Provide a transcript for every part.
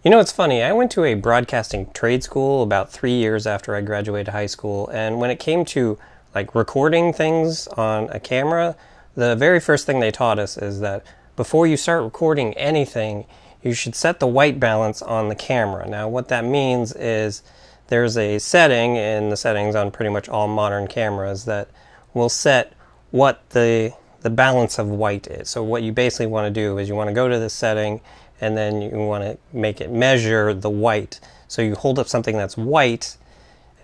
You know, it's funny, I went to a broadcasting trade school about 3 years after I graduated high school, and when it came to like recording things on a camera, the very first thing they taught us is that before you start recording anything, you should set the white balance on the camera. Now, what that means is there's a setting in the settings on pretty much all modern cameras that will set what the balance of white is. So what you basically want to do is you want to go to this setting and then you want to make it measure the white. So you hold up something that's white,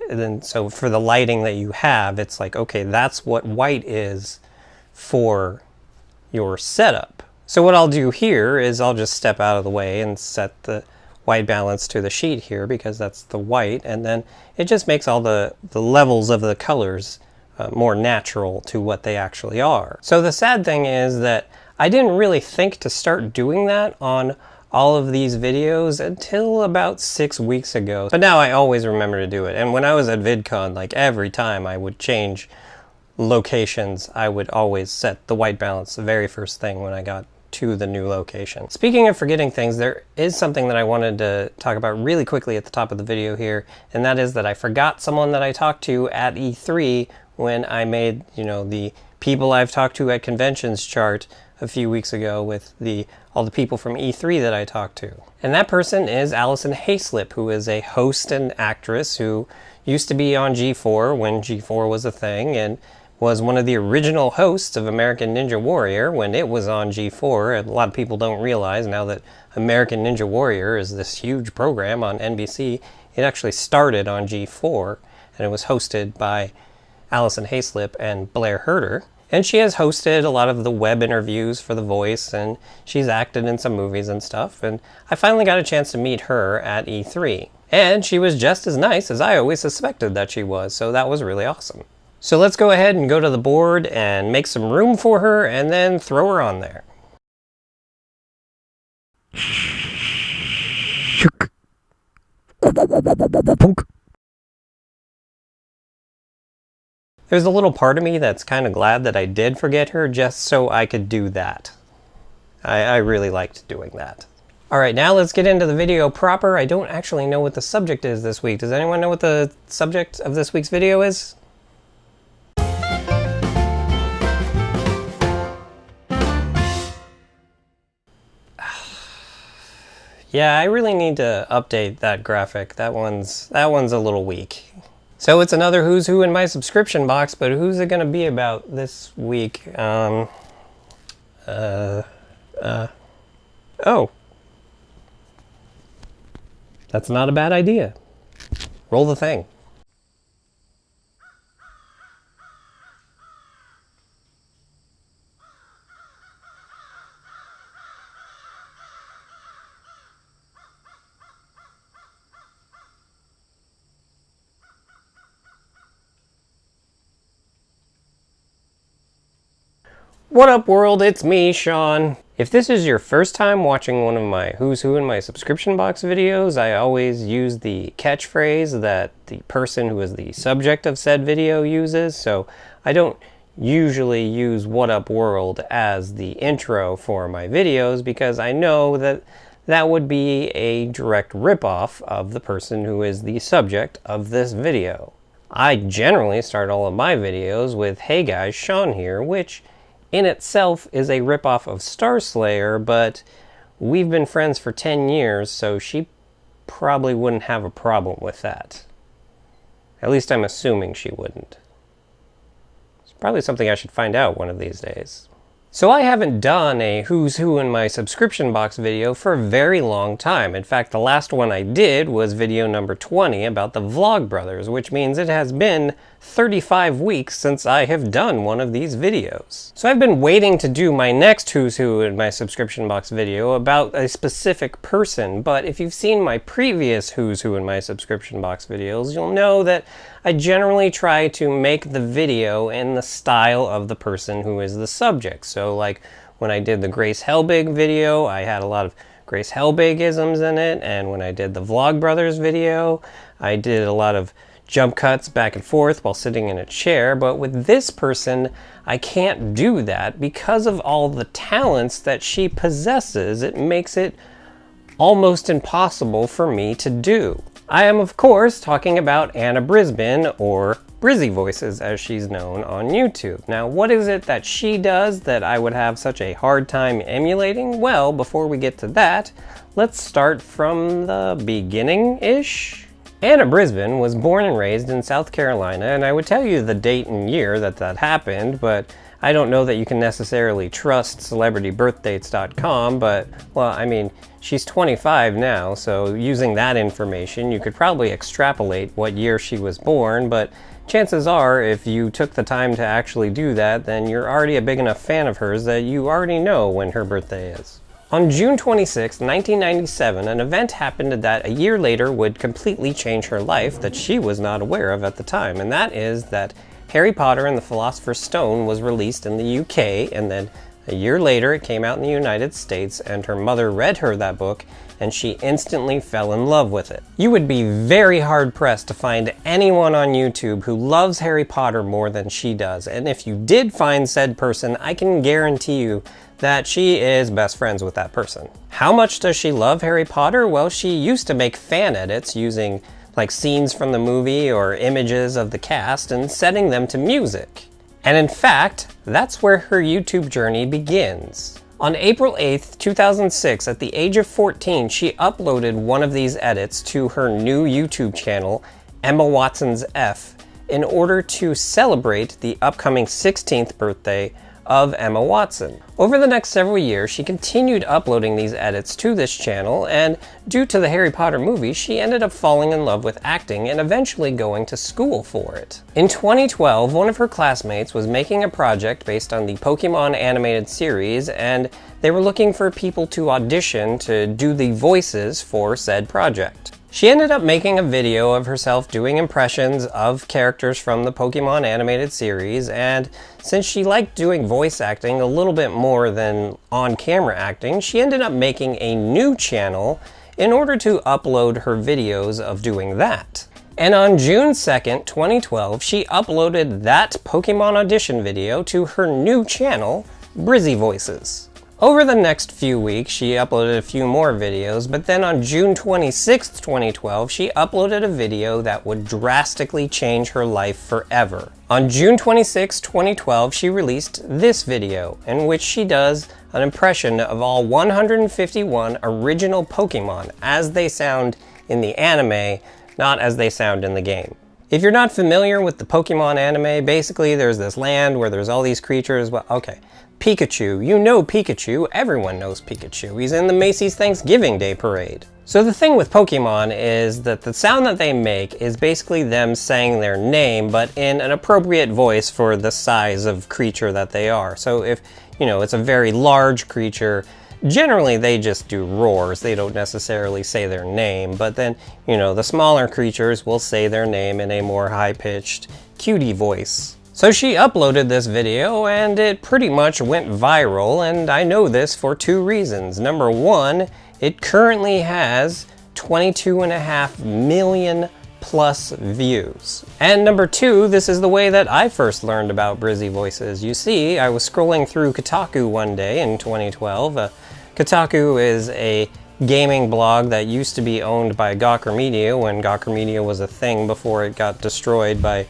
and then so for the lighting that you have, it's like, okay, that's what white is for your setup. So what I'll do here is I'll just step out of the way and set the white balance to the sheet here because that's the white, and then it just makes all the levels of the colors more natural to what they actually are. So the sad thing is that I didn't really think to start doing that on all of these videos until about 6 weeks ago. But now I always remember to do it. And when I was at VidCon, like every time I would change locations, I would always set the white balance the very first thing when I got to the new location. Speaking of forgetting things, there is something that I wanted to talk about really quickly at the top of the video here, and that is that I forgot someone that I talked to at E3 when I made, you know, the people I've talked to at conventions chart a few weeks ago with all the people from E3 that I talked to. And that person is Allison Hayslip, who is a host and actress who used to be on G4 when G4 was a thing, and was one of the original hosts of American Ninja Warrior when it was on G4. And a lot of people don't realize now that American Ninja Warrior is this huge program on NBC. It actually started on G4, and it was hosted by Allison Hayslip and Blair Herter. And she has hosted a lot of the web interviews for The Voice, and she's acted in some movies and stuff. And I finally got a chance to meet her at E3. And she was just as nice as I always suspected that she was, so that was really awesome. So let's go ahead and go to the board and make some room for her and then throw her on there. There's a little part of me that's kind of glad that I did forget her just so I could do that. I really liked doing that. Alright, now let's get into the video proper. I don't actually know what the subject is this week. Does anyone know what the subject of this week's video is? Yeah, I really need to update that graphic. That one's a little weak. So it's another Who's Who in my subscription box, but who's it gonna be about this week? Oh. That's not a bad idea. Roll the thing. What up world, it's me, Sean. If this is your first time watching one of my Who's Who in my subscription box videos, I always use the catchphrase that the person who is the subject of said video uses, so I don't usually use What Up World as the intro for my videos because I know that that would be a direct ripoff of the person who is the subject of this video. I generally start all of my videos with, "Hey guys, Sean here," which in itself is a ripoff of Star Slayer, but we've been friends for 10 years, so she probably wouldn't have a problem with that. At least I'm assuming she wouldn't. It's probably something I should find out one of these days. So I haven't done a Who's Who in my subscription box video for a very long time. In fact, the last one I did was video number 20 about the Vlogbrothers, which means it has been 35 weeks since I have done one of these videos. So I've been waiting to do my next Who's Who in my subscription box video about a specific person, but if you've seen my previous Who's Who in my subscription box videos, you'll know that I generally try to make the video in the style of the person who is the subject. So like when I did the Grace Helbig video, I had a lot of Grace Helbig-isms in it, and when I did the Vlogbrothers video, I did a lot of jump cuts back and forth while sitting in a chair, but with this person, I can't do that because of all the talents that she possesses. It makes it almost impossible for me to do. I am, of course, talking about Anna Brisbane, or Brizzy Voices as she's known on YouTube. Now, what is it that she does that I would have such a hard time emulating? Well, before we get to that, let's start from the beginning-ish. Anna Brisbane was born and raised in South Carolina, and I would tell you the date and year that happened, but I don't know that you can necessarily trust celebritybirthdates.com, but, well, I mean, she's 25 now, so using that information, you could probably extrapolate what year she was born, but chances are, if you took the time to actually do that, then you're already a big enough fan of hers that you already know when her birthday is. On June 26, 1997, an event happened that a year later would completely change her life that she was not aware of at the time, and that is that Harry Potter and the Philosopher's Stone was released in the UK, and then a year later it came out in the United States, and her mother read her that book, and she instantly fell in love with it. You would be very hard-pressed to find anyone on YouTube who loves Harry Potter more than she does, and if you did find said person, I can guarantee you that she is best friends with that person. How much does she love Harry Potter? Well, she used to make fan edits using like scenes from the movie or images of the cast and setting them to music. And in fact, that's where her YouTube journey begins. On April 8th, 2006, at the age of 14, she uploaded one of these edits to her new YouTube channel, Emma Watson's F, in order to celebrate the upcoming 16th birthday of Emma Watson. Over the next several years, she continued uploading these edits to this channel, and due to the Harry Potter movie, she ended up falling in love with acting and eventually going to school for it. In 2012, one of her classmates was making a project based on the Pokemon animated series, and they were looking for people to audition to do the voices for said project. She ended up making a video of herself doing impressions of characters from the Pokemon animated series, and since she liked doing voice acting a little bit more than on-camera acting, she ended up making a new channel in order to upload her videos of doing that. And on June 2nd, 2012, she uploaded that Pokemon audition video to her new channel, Brizzy Voices. Over the next few weeks, she uploaded a few more videos, but then on June 26th, 2012, she uploaded a video that would drastically change her life forever. On June 26, 2012, she released this video, in which she does an impression of all 151 original Pokemon as they sound in the anime, not as they sound in the game. If you're not familiar with the Pokemon anime, basically there's this land where there's all these creatures. Well, okay. Pikachu. You know Pikachu. Everyone knows Pikachu. He's in the Macy's Thanksgiving Day Parade. So the thing with Pokemon is that the sound that they make is basically them saying their name, but in an appropriate voice for the size of creature that they are. So if, you know, it's a very large creature, generally they just do roars. They don't necessarily say their name, but then, you know, the smaller creatures will say their name in a more high-pitched, cutie voice. So she uploaded this video and it pretty much went viral, and I know this for two reasons. Number one, it currently has 22.5 million plus views. And number two, this is the way that I first learned about Brizzy Voices. You see, I was scrolling through Kotaku one day in 2012. Kotaku is a gaming blog that used to be owned by Gawker Media when Gawker Media was a thing before it got destroyed by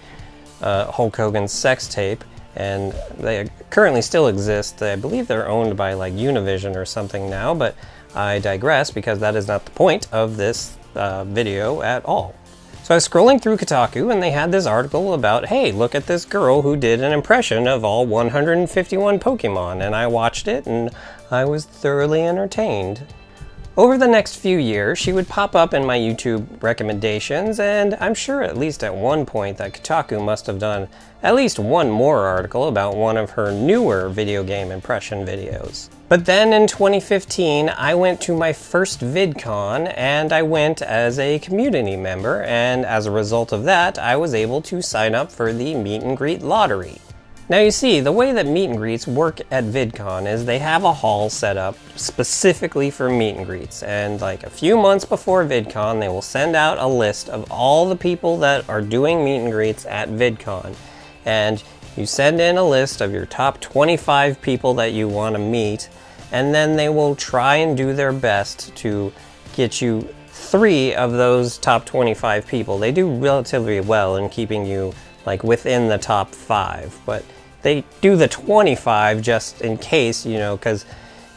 Hulk Hogan's sex tape, and they currently still exist. I believe they're owned by like Univision or something now, but I digress because that is not the point of this video at all. So I was scrolling through Kotaku and they had this article about, hey, look at this girl who did an impression of all 151 Pokemon, and I watched it and I was thoroughly entertained. Over the next few years, she would pop up in my YouTube recommendations, and I'm sure at least at one point that Kotaku must have done at least one more article about one of her newer video game impression videos. But then in 2015, I went to my first VidCon, and I went as a community member, and as a result of that, I was able to sign up for the meet and greet lottery. Now you see, the way that meet and greets work at VidCon is they have a hall set up specifically for meet and greets, and like a few months before VidCon they will send out a list of all the people that are doing meet and greets at VidCon, and you send in a list of your top 25 people that you want to meet, and then they will try and do their best to get you 3 of those top 25 people. They do relatively well in keeping you like within the top 5, but they do the 25 just in case, you know, because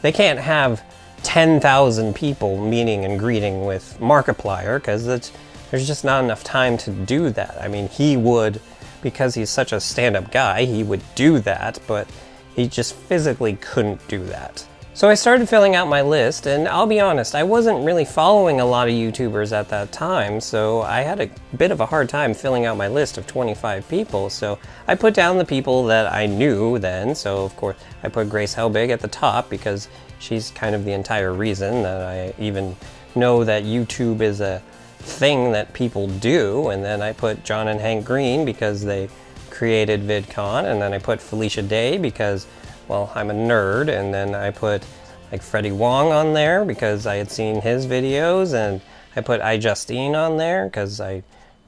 they can't have 10,000 people meeting and greeting with Markiplier, because there's just not enough time to do that. I mean, he would, because he's such a stand-up guy, he would do that, but he just physically couldn't do that. So I started filling out my list, and I'll be honest, I wasn't really following a lot of YouTubers at that time, so I had a bit of a hard time filling out my list of 25 people. So I put down the people that I knew then. So of course I put Grace Helbig at the top because she's kind of the entire reason that I even know that YouTube is a thing that people do. And then I put John and Hank Green because they created VidCon, and then I put Felicia Day because, well, I'm a nerd, and then I put like Freddie Wong on there because I had seen his videos, and I put iJustine on there because I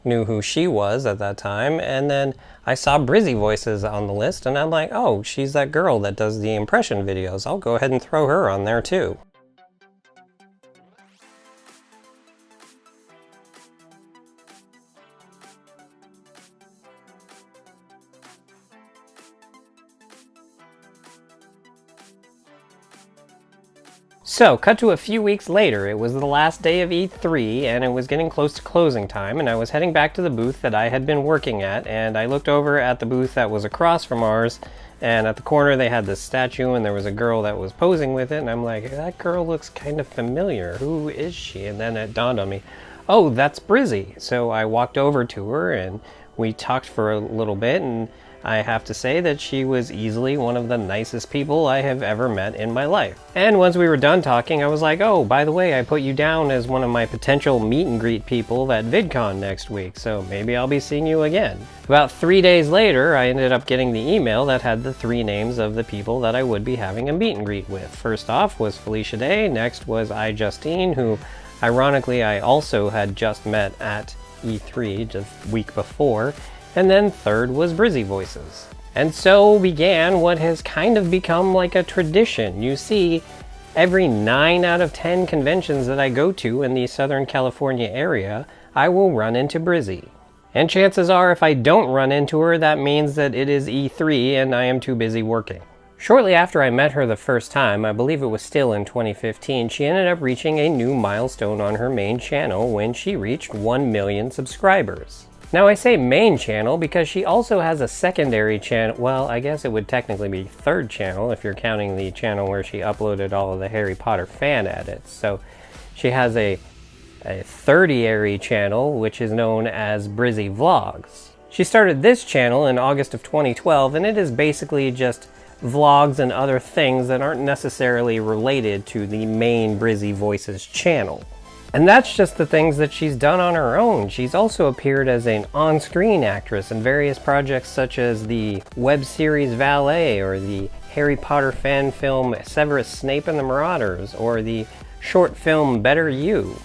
knew who she was at that time, and then I saw Brizzy Voices on the list, and I'm like, oh, she's that girl that does the impression videos. I'll go ahead and throw her on there too. So, cut to a few weeks later. It was the last day of E3, and it was getting close to closing time, and I was heading back to the booth that I had been working at, and I looked over at the booth that was across from ours, and at the corner they had this statue, and there was a girl that was posing with it, and I'm like, that girl looks kind of familiar. Who is she? And then it dawned on me, oh, that's Brizzy. So I walked over to her, and we talked for a little bit, and I have to say that she was easily one of the nicest people I have ever met in my life. And once we were done talking, I was like, oh, by the way, I put you down as one of my potential meet and greet people at VidCon next week, so maybe I'll be seeing you again. About 3 days later, I ended up getting the email that had the 3 names of the people that I would be having a meet and greet with. First off was Felicia Day, next was iJustine, who ironically I also had just met at E3 just the week before, and then third was Brizzy Voices. And so began what has kind of become like a tradition. You see, every 9 out of 10 conventions that I go to in the Southern California area, I will run into Brizzy. And chances are, if I don't run into her, that means that it is E3 and I am too busy working. Shortly after I met her the first time, I believe it was still in 2015, she ended up reaching a new milestone on her main channel when she reached 1 million subscribers. Now I say main channel because she also has a secondary channel. Well, I guess it would technically be third channel if you're counting the channel where she uploaded all of the Harry Potter fan edits. So she has a tertiary channel which is known as Brizzy Vlogs. She started this channel in August of 2012, and it is basically just vlogs and other things that aren't necessarily related to the main Brizzy Voices channel. And that's just the things that she's done on her own. She's also appeared as an on-screen actress in various projects such as the web series Valet, or the Harry Potter fan film Severus Snape and the Marauders, or the short film Better You.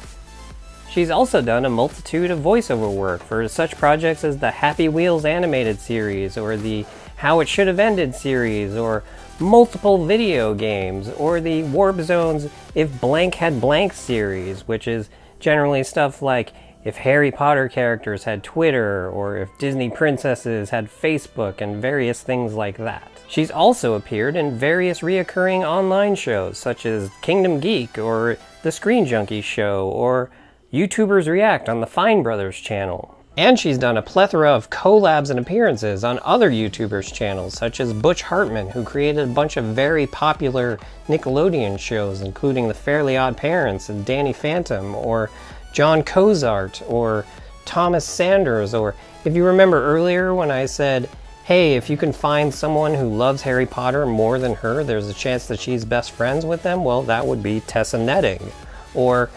She's also done a multitude of voiceover work for such projects as the Happy Wheels animated series, or the How It Should Have Ended series, or multiple video games, or the Warp Zone's If Blank Had Blank series, which is generally stuff like if Harry Potter characters had Twitter, or if Disney princesses had Facebook, and various things like that. She's also appeared in various reoccurring online shows such as Kingdom Geek, or The Screen Junkies Show, or YouTubers React on the Fine Brothers channel. And she's done a plethora of collabs and appearances on other YouTubers' channels, such as Butch Hartman, who created a bunch of very popular Nickelodeon shows, including The Fairly Odd Parents and Danny Phantom, or John Cozart, or Thomas Sanders, or if you remember earlier when I said, hey, if you can find someone who loves Harry Potter more than her, there's a chance that she's best friends with them, well, that would be Tessa Netting, or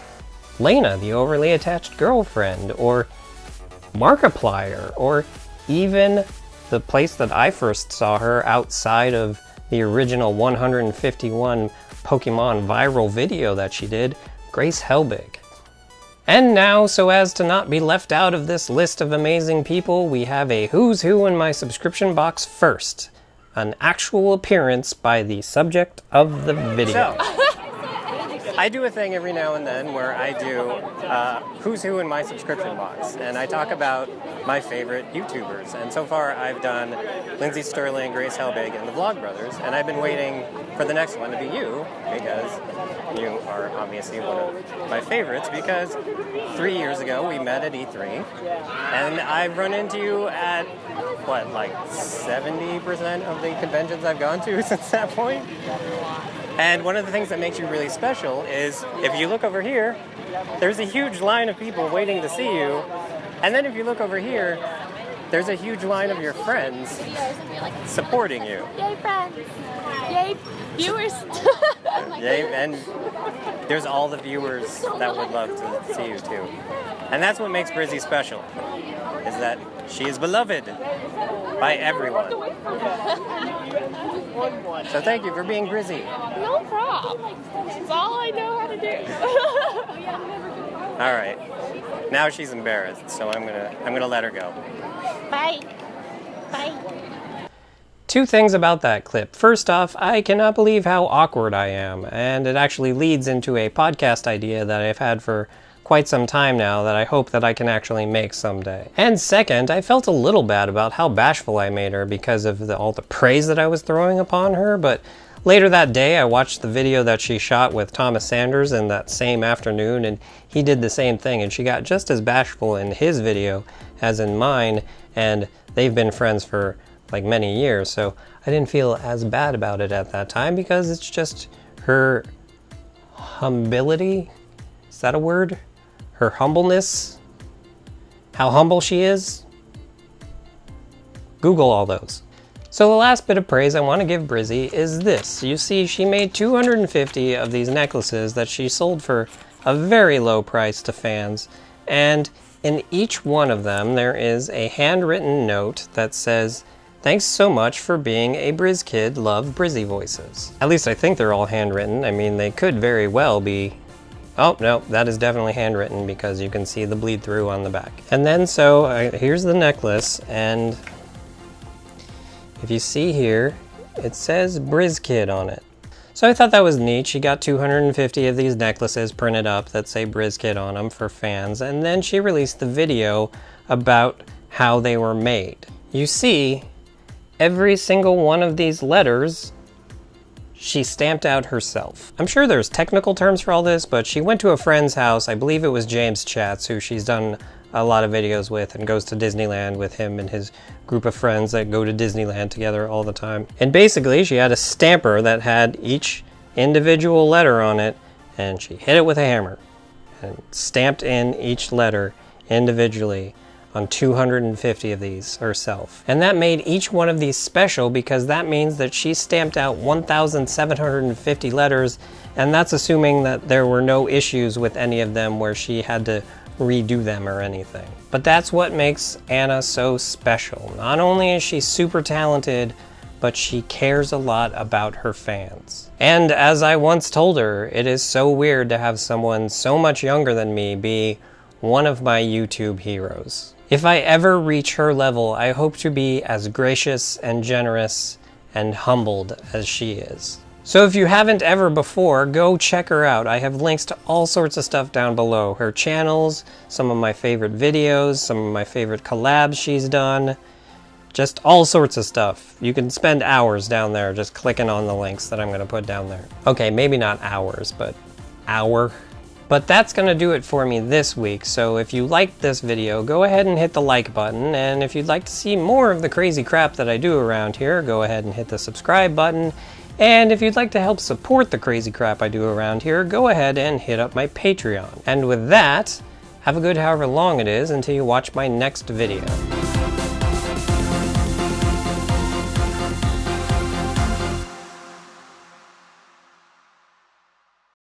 Lena, the overly attached girlfriend, or Markiplier, or even the place that I first saw her outside of the original 151 Pokemon viral video that she did, Grace Helbig. And now, so as to not be left out of this list of amazing people, we have a who's who in my subscription box first. An actual appearance by the subject of the video. I do a thing every now and then where I do Who's Who in my subscription box, and I talk about my favorite YouTubers. And so far I've done Lindsay Sterling, Grace Helbig, and the Vlogbrothers, and I've been waiting for the next one to be you, because you are obviously one of my favorites, because 3 years ago we met at E3, and I've run into you at, what, like 70% of the conventions I've gone to since that point? And one of the things that makes you really special is, if you look over here, there's a huge line of people waiting to see you. And then if you look over here, there's a huge line of your friends supporting you. Yay, friends! Yay, viewers! Yay, and there's all the viewers that would love to see you too. And that's what makes Brizzy special, is that she is beloved by everyone. So thank you for being Brizzy. No problem. It's all I know how to do. All right. Now she's embarrassed, so I'm gonna let her go. Bye. Bye. Two things about that clip. First off, I cannot believe how awkward I am, and it actually leads into a podcast idea that I've had for quite some time now that I hope that I can actually make someday. And second, I felt a little bad about how bashful I made her because of all the praise that I was throwing upon her, but later that day I watched the video that she shot with Thomas Sanders in that same afternoon, and he did the same thing, and she got just as bashful in his video as in mine, and they've been friends for like many years, so I didn't feel as bad about it at that time because it's just her humility. Is that a word? Her humbleness, how humble she is. Google all those. So the last bit of praise I want to give Brizzy is this. You see, she made 250 of these necklaces that she sold for a very low price to fans, and in each one of them there is a handwritten note that says, "Thanks so much for being a Briz kid, love Brizzy voices." At least I think they're all handwritten. I mean, they could very well be. Oh, no, that is definitely handwritten because you can see the bleed through on the back. And then, here's the necklace, and if you see here, it says Briz Kid on it. So I thought that was neat. She got 250 of these necklaces printed up that say Briz Kid on them for fans, and then she released the video about how they were made. You see, every single one of these letters she stamped out herself. I'm sure there's technical terms for all this, but she went to a friend's house, I believe it was James Chats, who she's done a lot of videos with and goes to Disneyland with him and his group of friends that go to Disneyland together all the time. And basically she had a stamper that had each individual letter on it, and she hit it with a hammer and stamped in each letter individually on 250 of these herself. And that made each one of these special because that means that she stamped out 1,750 letters, and that's assuming that there were no issues with any of them where she had to redo them or anything. But that's what makes Anna so special. Not only is she super talented, but she cares a lot about her fans. And as I once told her, it is so weird to have someone so much younger than me be one of my YouTube heroes. If I ever reach her level, I hope to be as gracious and generous and humbled as she is. So if you haven't ever before, go check her out. I have links to all sorts of stuff down below. Her channels, some of my favorite videos, some of my favorite collabs she's done, just all sorts of stuff. You can spend hours down there just clicking on the links that I'm going to put down there. Okay, maybe not hours, but hour. But that's going to do it for me this week, so if you liked this video, go ahead and hit the like button, and if you'd like to see more of the crazy crap that I do around here, go ahead and hit the subscribe button, and if you'd like to help support the crazy crap I do around here, go ahead and hit up my Patreon. And with that, have a good however long it is until you watch my next video.